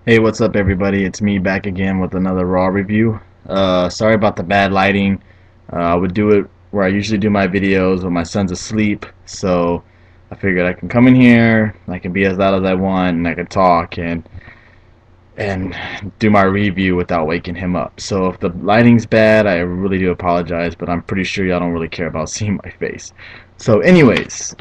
Hey, what's up, everybody? It's me back again with another Raw review. Sorry about the bad lighting. I would do it where I usually do my videos when my son's asleep, so I figured I can come in here, I can be as loud as I want, and I can talk and do my review without waking him up. So if the lighting's bad, I really do apologize, but I'm pretty sure y'all don't really care about seeing my face. So, anyways,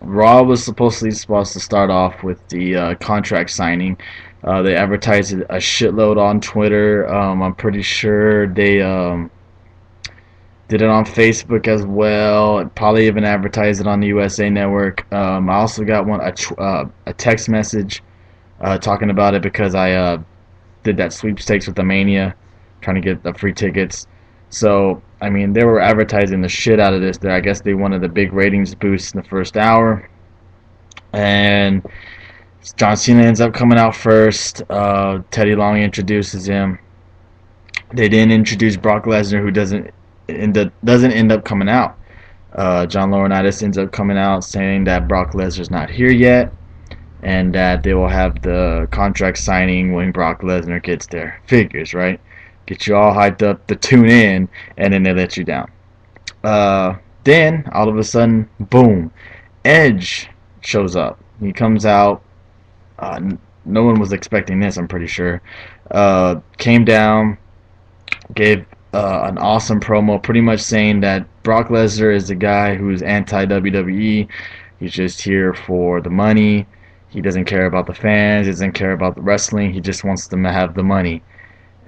Raw was supposed to start off with the contract signing. They advertised it a shitload on Twitter. I'm pretty sure they did it on Facebook as well. Probably even advertised it on the USA Network. I also got a text message talking about it because I did that sweepstakes with the Mania, trying to get the free tickets. So, I mean, they were advertising the shit out of this. I guess they wanted the big ratings boost in the first hour. And John Cena ends up coming out first. Teddy Long introduces him. They didn't introduce Brock Lesnar, who doesn't end up coming out. John Laurinaitis ends up coming out saying that Brock Lesnar's not here yet, and that they will have the contract signing when Brock Lesnar gets there. Figures, right? Get you all hyped up to tune in, and then they let you down. Then, all of a sudden, boom, Edge shows up. He comes out. No one was expecting this, I'm pretty sure. Came down, gave an awesome promo, pretty much saying that Brock Lesnar is the guy who's anti-WWE. He's just here for the money. He doesn't care about the fans. He doesn't care about the wrestling. He just wants them to have the money.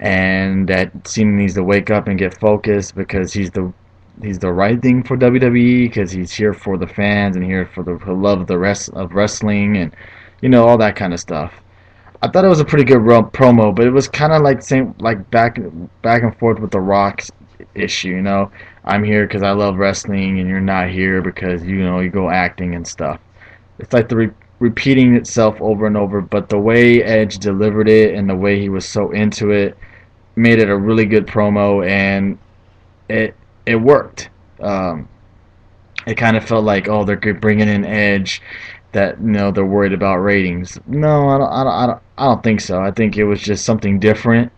And that Cena needs to wake up and get focused because he's the right thing for WWE, because he's here for the fans and here for the love of the rest of wrestling, and all that kind of stuff. I thought it was a pretty good promo, but it was kind of like back and forth with the Rock's issue. I'm here because I love wrestling, and you're not here because you go acting and stuff. It's like repeating itself over and over. But the way Edge delivered it and the way he was so into it made it a really good promo, and it worked. It kind of felt like, oh, they're bringing in Edge, that they're worried about ratings. No, I don't think so. I think it was just something different.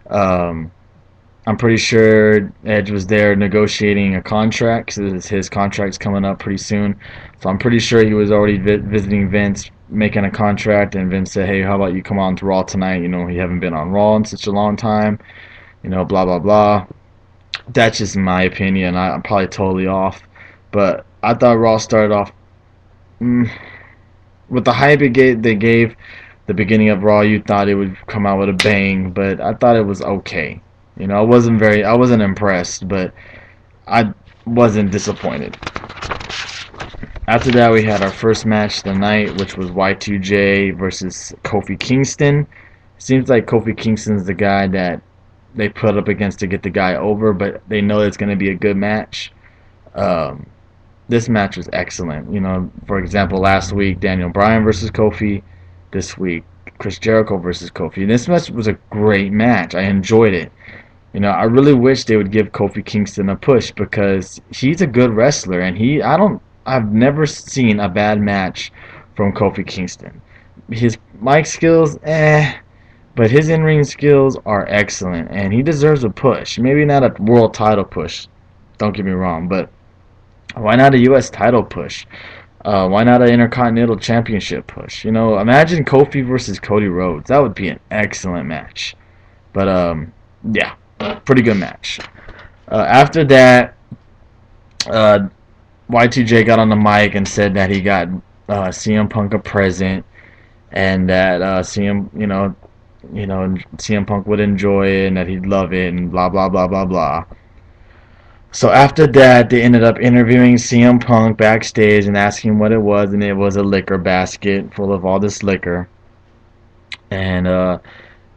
I'm pretty sure Edge was there negotiating a contract, because his contract's coming up pretty soon. So I'm pretty sure he was already visiting Vince, making a contract, and Vince said, hey, how about you come on to Raw tonight? You haven't been on Raw in such a long time. Blah, blah, blah. That's just my opinion. I'm probably totally off. But I thought Raw started off with the hype they gave the beginning of Raw. You thought it would come out with a bang, but I thought it was okay. I wasn't impressed, but I wasn't disappointed. After that, we had our first match of the night, which was Y2J versus Kofi Kingston. Seems like Kofi Kingston's the guy that they put up against to get the guy over, but they know it's going to be a good match. This match was excellent. For example, last week, Daniel Bryan versus Kofi. This week, Chris Jericho versus Kofi. This match was a great match. I enjoyed it. I really wish they would give Kofi Kingston a push, because he's a good wrestler, and I've never seen a bad match from Kofi Kingston. His mic skills, but his in-ring skills are excellent, and he deserves a push. Maybe not a world title push, don't get me wrong, but why not a U.S. title push? Why not an Intercontinental Championship push? Imagine Kofi versus Cody Rhodes. That would be an excellent match. But, yeah, pretty good match. After that, Y2J got on the mic and said that he got CM Punk a present, and that CM Punk would enjoy it, and that he'd love it, and blah, blah, blah, blah, blah. So after that, they ended up interviewing CM Punk backstage and asking what it was, and it was a liquor basket full of all this liquor. And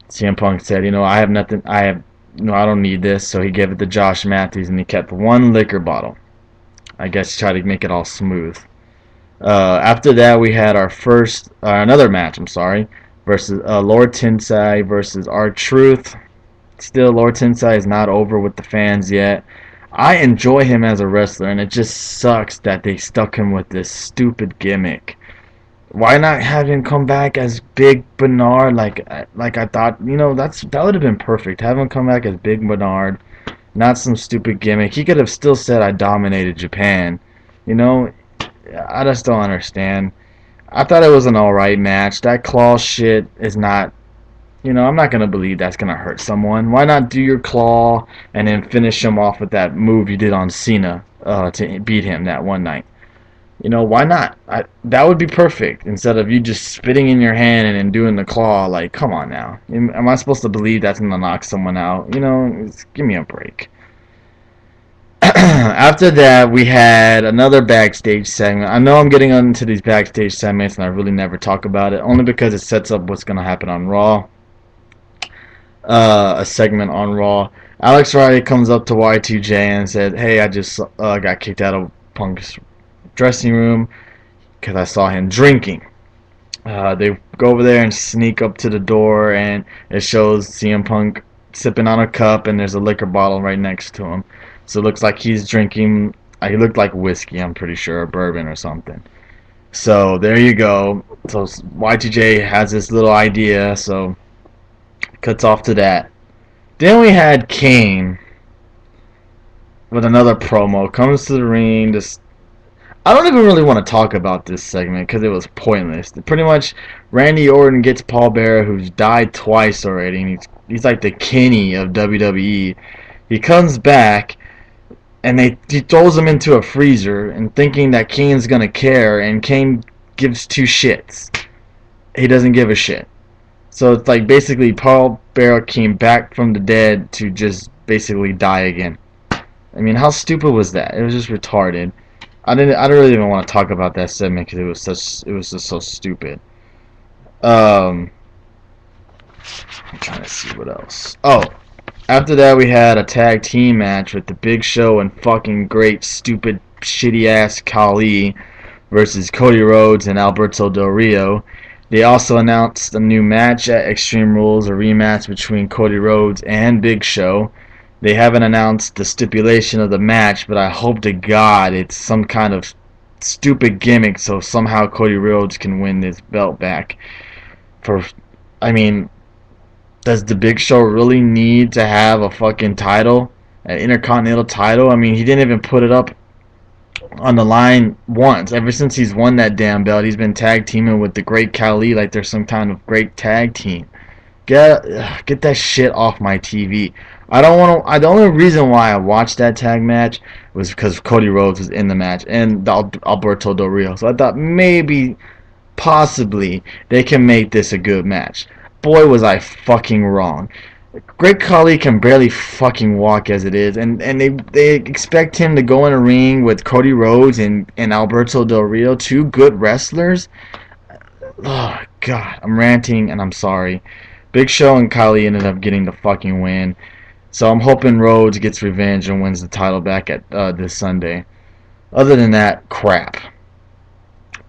CM Punk said, I have nothing, I don't need this. So he gave it to Josh Matthews, and he kept one liquor bottle. I guess try to make it all smooth. After that, we had another match, versus Lord Tensai versus R-Truth. Still, Lord Tensai is not over with the fans yet. I enjoy him as a wrestler, and it just sucks that they stuck him with this stupid gimmick. Why not have him come back as Big Bernard? Like I thought, that would have been perfect. Have him come back as Big Bernard, not some stupid gimmick. He could have still said I dominated Japan. You know, I just don't understand. I thought it was an alright match. That claw shit is not. I'm not gonna believe that's gonna hurt someone. Why not do your claw and then finish him off with that move you did on Cena to beat him that one night? Why not? That would be perfect instead of you just spitting in your hand and then doing the claw. Like, come on now. Am I supposed to believe that's gonna knock someone out? Give me a break. After that, we had another backstage segment. I know I'm getting into these backstage segments and I really never talk about it, only because it sets up what's gonna happen on Raw. A segment on Raw. Alex Riley comes up to Y2J and said, "Hey, I just got kicked out of Punk's dressing room because I saw him drinking." They go over there and sneak up to the door, and it shows CM Punk sipping on a cup, and there's a liquor bottle right next to him. So it looks like he's drinking. He looked like whiskey, I'm pretty sure, or bourbon or something. So there you go. So Y2J has this little idea, so cuts off to that. Then we had Kane with another promo. Comes to the ring, just I don't even really want to talk about this segment because it was pointless. Pretty much, Randy Orton gets Paul Bearer, who's died twice already, and he's like the Kenny of WWE. He comes back, and he throws him into a freezer, and thinking that Kane's gonna care, and Kane gives two shits. He doesn't give a shit. So it's like basically Paul Bearer came back from the dead to just basically die again. I mean, how stupid was that? It was just retarded. I don't really even want to talk about that segment because it was just so stupid. I'm trying to see what else. Oh, after that we had a tag team match with the Big Show and fucking great stupid shitty ass Khali versus Cody Rhodes and Alberto Del Rio. They also announced a new match at Extreme Rules, a rematch between Cody Rhodes and Big Show. They haven't announced the stipulation of the match, but I hope to God it's some kind of stupid gimmick so somehow Cody Rhodes can win this belt back. I mean, does the Big Show really need to have a fucking title? An Intercontinental title? I mean, he didn't even put it up on the line once. Ever since he's won that damn belt, he's been tag teaming with the Great Khali like there's some kind of great tag team. Get that shit off my TV. I don't want to. The only reason why I watched that tag match was because Cody Rhodes was in the match and Alberto Del Rio. So I thought maybe, possibly, they can make this a good match. Boy, was I fucking wrong. Great Khali can barely fucking walk as it is, and they expect him to go in a ring with Cody Rhodes and Alberto Del Rio, two good wrestlers. Oh God, I'm ranting and I'm sorry. Big Show and Khali ended up getting the fucking win. So I'm hoping Rhodes gets revenge and wins the title back at this Sunday. Other than that, crap.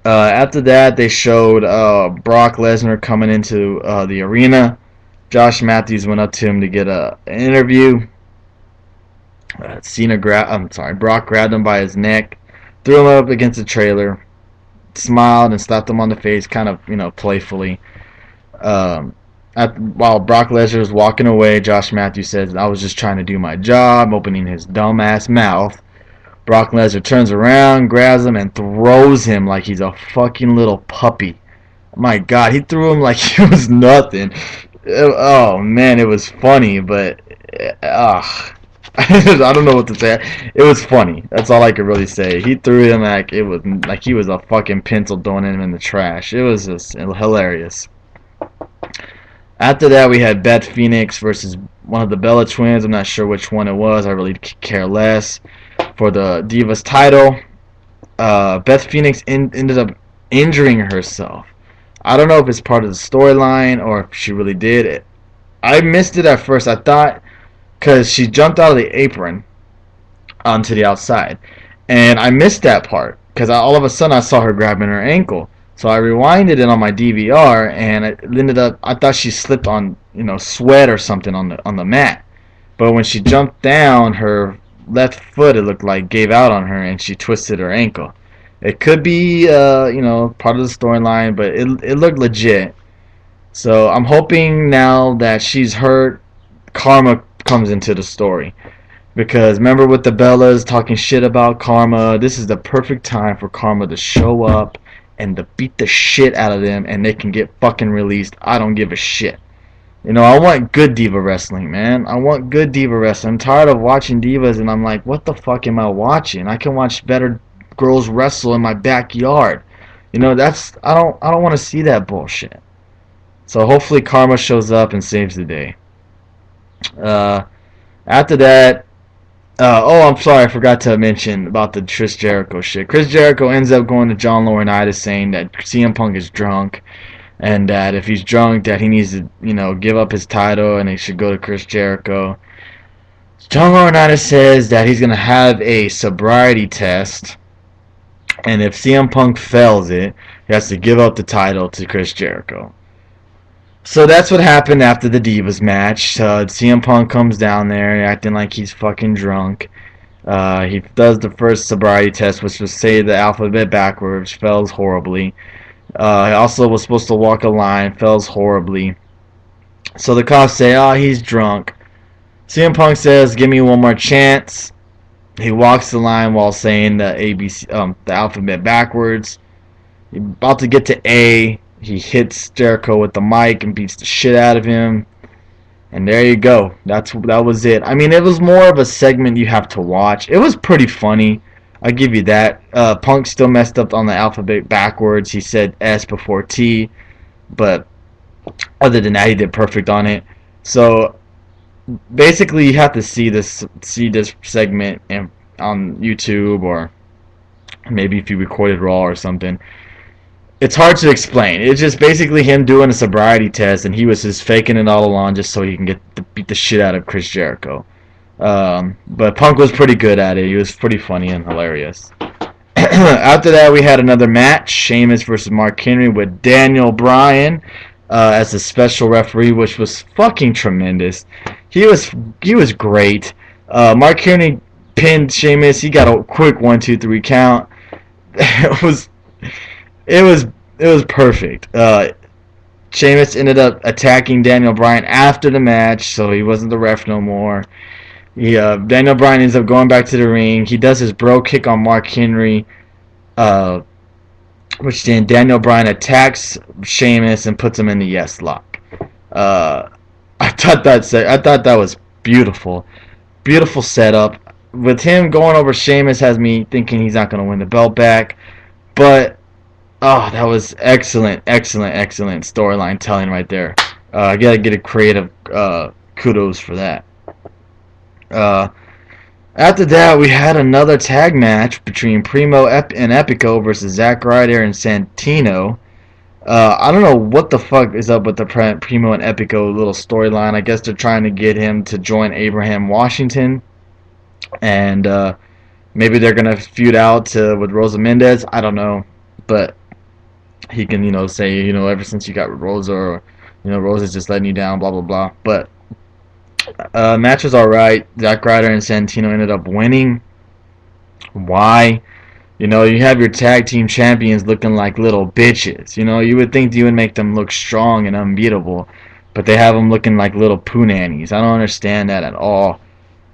After that, they showed Brock Lesnar coming into the arena. Josh Matthews went up to him to get an interview. Brock grabbed him by his neck, threw him up against the trailer, smiled and slapped him on the face, kind of playfully. While Brock Lesnar was walking away, Josh Matthews says, "I was just trying to do my job," opening his dumbass mouth. Brock Lesnar turns around, grabs him, and throws him like he's a fucking little puppy. My God, he threw him like it was nothing. Oh man, it was funny, but I don't know what to say. It was funny. That's all I could really say. He threw him like it was like he was a fucking pencil throwing him in the trash. It was just hilarious. After that, we had Beth Phoenix versus one of the Bella Twins. I'm not sure which one it was. I really care less. For the Divas title, Beth Phoenix ended up injuring herself. I don't know if it's part of the storyline or if she really did it. I missed it at first. I thought because she jumped out of the apron onto the outside. And I missed that part because all of a sudden I saw her grabbing her ankle. So I rewinded it on my DVR, and it ended up. I thought she slipped on, sweat or something on the mat. But when she jumped down, her left foot, it looked like, gave out on her, and she twisted her ankle. It could be, part of the storyline, but it looked legit. So I'm hoping now that she's hurt, Karma comes into the story. Because remember with the Bellas talking shit about Karma, this is the perfect time for Karma to show up and to beat the shit out of them and they can get fucking released. I don't give a shit. I want good diva wrestling, man. I want good diva wrestling. I'm tired of watching divas and I'm like, what the fuck am I watching? I can watch better girls wrestle in my backyard. I don't want to see that bullshit. So hopefully Karma shows up and saves the day. Uh, After that, I'm sorry, I forgot to mention about the Chris Jericho shit. Chris Jericho ends up going to John Laurinaitis saying that CM Punk is drunk, and that if he's drunk, that he needs to, give up his title, and he should go to Chris Jericho. John Laurinaitis says that he's gonna have a sobriety test, and if CM Punk fails it, he has to give up the title to Chris Jericho. So that's what happened after the Divas match. CM Punk comes down there acting like he's fucking drunk. He does the first sobriety test, which was say the alphabet backwards, fails horribly. He also was supposed to walk a line, fails horribly. So the cops say, he's drunk. CM Punk says, give me one more chance. He walks the line while saying the alphabet backwards. He's about to get to A. He hits Jericho with the mic and beats the shit out of him. And there you go. That was it. I mean, it was more of a segment you have to watch. It was pretty funny. I'll give you that. Punk still messed up on the alphabet backwards. He said S before T. But other than that, he did perfect on it. So basically, you have to see this segment on YouTube, or maybe if you recorded Raw or something. It's hard to explain. It's just basically him doing a sobriety test, and he was just faking it all along just so he can beat the shit out of Chris Jericho. But Punk was pretty good at it. He was pretty funny and hilarious. After that, we had another match: Sheamus versus Mark Henry with Daniel Bryan as a special referee, which was fucking tremendous. He was great. Mark Henry pinned Sheamus. He got a quick 1-2-3 count. It was perfect. Sheamus ended up attacking Daniel Bryan after the match, so he wasn't the ref no more. Daniel Bryan ends up going back to the ring. He does his bro kick on Mark Henry, which then Daniel Bryan attacks Sheamus and puts him in the yes lock. I thought that was beautiful, beautiful setup. With him going over Sheamus has me thinking he's not going to win the belt back, but that was excellent storyline telling right there. I gotta get a creative kudos for that. After that, we had another tag match between Primo and Epico versus Zack Ryder and Santino. I don't know what the fuck is up with the Primo and Epico little storyline. I guess they're trying to get him to join Abraham Washington, and maybe they're gonna feud out with Rosa Mendez. I don't know, but he can, say, ever since you got Rosa, or, Rosa's just letting you down, blah, blah, blah. But match was alright. Zack Ryder and Santino ended up winning. Why? You have your tag team champions looking like little bitches. You would think you would make them look strong and unbeatable, but they have them looking like little poo nannies. I don't understand that at all.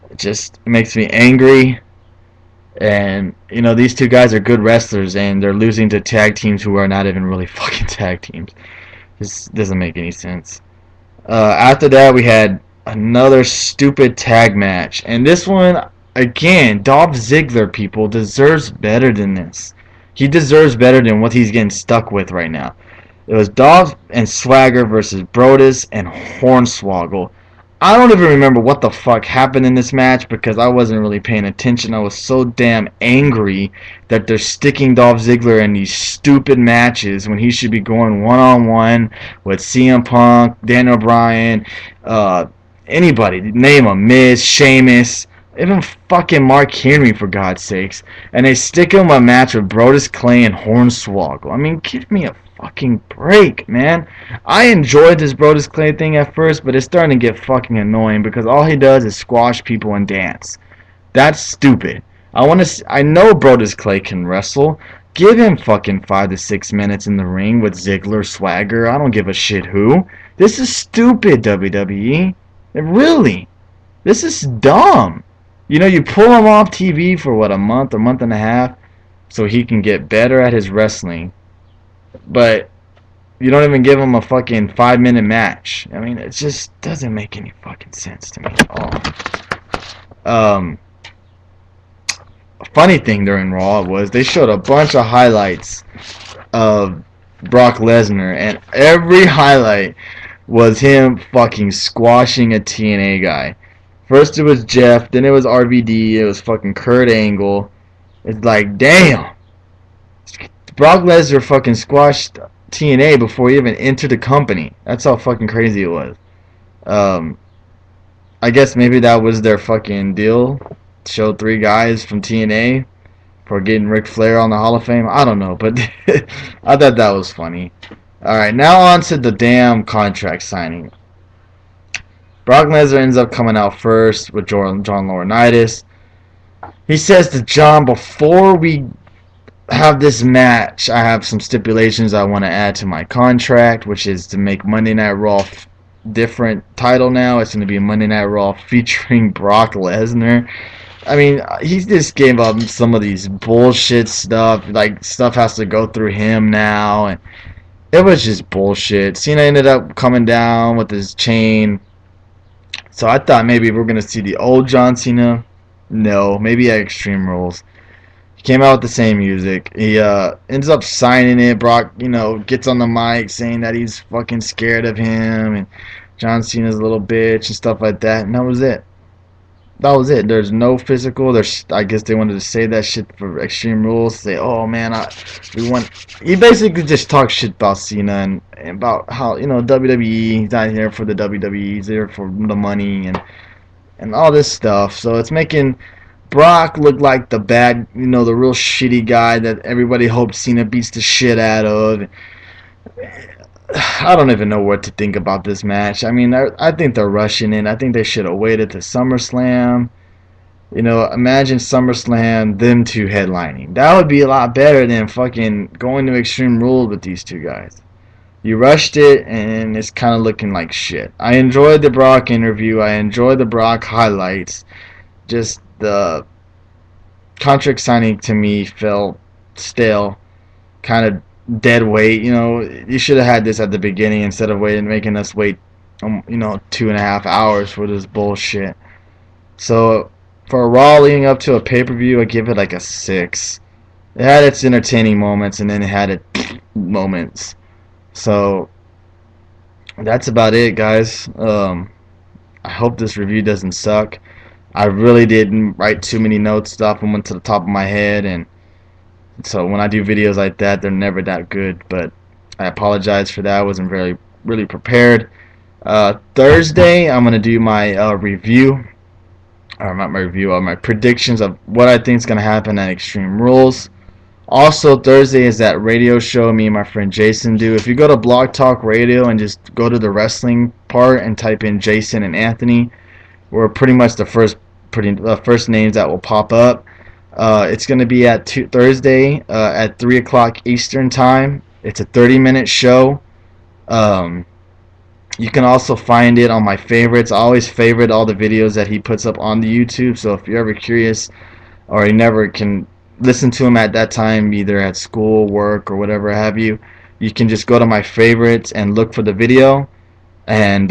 It just makes me angry. And, these two guys are good wrestlers, and they're losing to tag teams who are not even really fucking tag teams. This doesn't make any sense. After that, we had another stupid tag match. And this one, again, Dolph Ziggler, people, deserves better than this. He deserves better than what he's getting stuck with right now. It was Dolph and Swagger versus Brodus and Hornswoggle. I don't even remember what the fuck happened in this match because I wasn't really paying attention. I was so damn angry that they're sticking Dolph Ziggler in these stupid matches when he should be going one-on-one with CM Punk, Daniel Bryan, anybody, name them, Miz, Sheamus, even fucking Mark Henry, for God's sakes. And they stick him in a match with Brodus Clay and Hornswoggle. I mean, give me a fucking break, man. I enjoyed this Brodus Clay thing at first, but it's starting to get fucking annoying because all he does is squash people and dance. That's stupid. I know Brodus Clay can wrestle, Give him fucking 5 to 6 minutes in the ring with Ziggler, Swagger. I don't give a shit who. This is stupid, WWE. Really. This is dumb. You know, you pull him off TV for what, a month or month and a half so he can get better at his wrestling. But you don't even give him a fucking 5 minute match. I mean, it just doesn't make any fucking sense to me at all. A funny thing during Raw was they showed a bunch of highlights of Brock Lesnar, and every highlight was him fucking squashing a TNA guy. First it was Jeff, then it was RVD, it was fucking Kurt Angle. It's like, damn. Brock Lesnar fucking squashed TNA before he even entered the company. That's how fucking crazy it was. I guess maybe that was their fucking deal. Show 3 guys from TNA for getting Ric Flair on the Hall of Fame. I don't know, but I thought that was funny. Alright, now on to the damn contract signing. Brock Lesnar ends up coming out first with John Laurinaitis. He says to John, before we have this match, I have some stipulations I want to add to my contract, which is to make Monday Night Raw different title now. It's going to be Monday Night Raw featuring Brock Lesnar. I mean, he just gave up some of these bullshit stuff. Like, stuff has to go through him now. And it was just bullshit. Cena ended up coming down with his chain. So I thought maybe we're going to see the old John Cena. No, maybe at Extreme Rules. He came out with the same music. He ends up signing it. Brock, gets on the mic saying that he's fucking scared of him. And John Cena's a little bitch and stuff like that. And that was it. There's no physical. I guess they wanted to say that shit for Extreme Rules. Say, oh man, we want. He basically just talks shit about Cena and about how WWE. He's not here for the WWE. He's here for the money and all this stuff. So it's making Brock look like the bad, the real shitty guy that everybody hoped Cena beats the shit out of. I don't even know what to think about this match. I mean, I think they're rushing it. I think they should have waited to SummerSlam. Imagine SummerSlam, them 2 headlining. That would be a lot better than fucking going to Extreme Rules with these 2 guys. You rushed it, and it's kind of looking like shit. I enjoyed the Brock interview. I enjoyed the Brock highlights. Just the contract signing to me felt stale, kind of dead weight. You should have had this at the beginning instead of making us wait 2.5 hours for this bullshit. So for a Raw leading up to a pay-per-view, I give it like a 6. It had its entertaining moments, and then it had its moments. So that's about it, guys. I hope this review doesn't suck. I really didn't write too many notes. Stuff and went to the top of my head, and so when I do videos like that, they're never that good. But I apologize for that. I wasn't really prepared. Thursday, I'm gonna do my review, or not my review, my predictions of what I think is gonna happen at Extreme Rules. Also, Thursday is that radio show me and my friend Jason do. If you go to Blog Talk Radio and just go to the wrestling part and type in Jason and Anthony, we're pretty much the first names that will pop up. It's going to be at Thursday at 3 o'clock Eastern Time. It's a 30-minute show. You can also find it on my favorites. I always favorite all the videos that he puts up on the YouTube. So if you're ever curious or you never can listen to him at that time, either at school, work, or whatever have you, you can just go to my favorites and look for the video and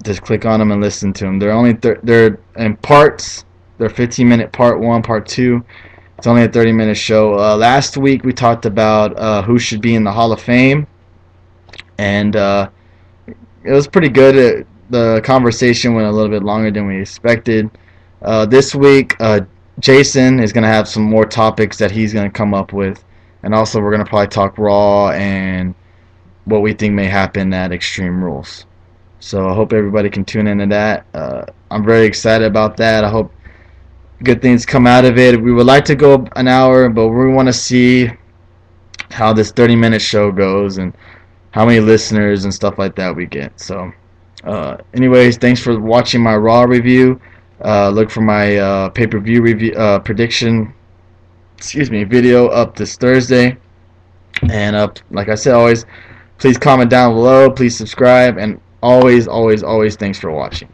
just click on them and listen to them. They're only they're in parts. They're 15-minute part 1, part 2. It's only a 30-minute show. Last week we talked about who should be in the Hall of Fame, and it was pretty good. The conversation went a little bit longer than we expected. This week, Jason is going to have some more topics that he's going to come up with, and also we're going to probably talk Raw and what we think may happen at Extreme Rules. So I hope everybody can tune into that. I'm very excited about that. I hope good things come out of it. We would like to go an hour, but we want to see how this 30-minute show goes and how many listeners and stuff like that we get. So anyways, thanks for watching my Raw review. Look for my pay-per-view review prediction video up this Thursday. And like I said, always please comment down below, please subscribe, and always, always, always thanks for watching.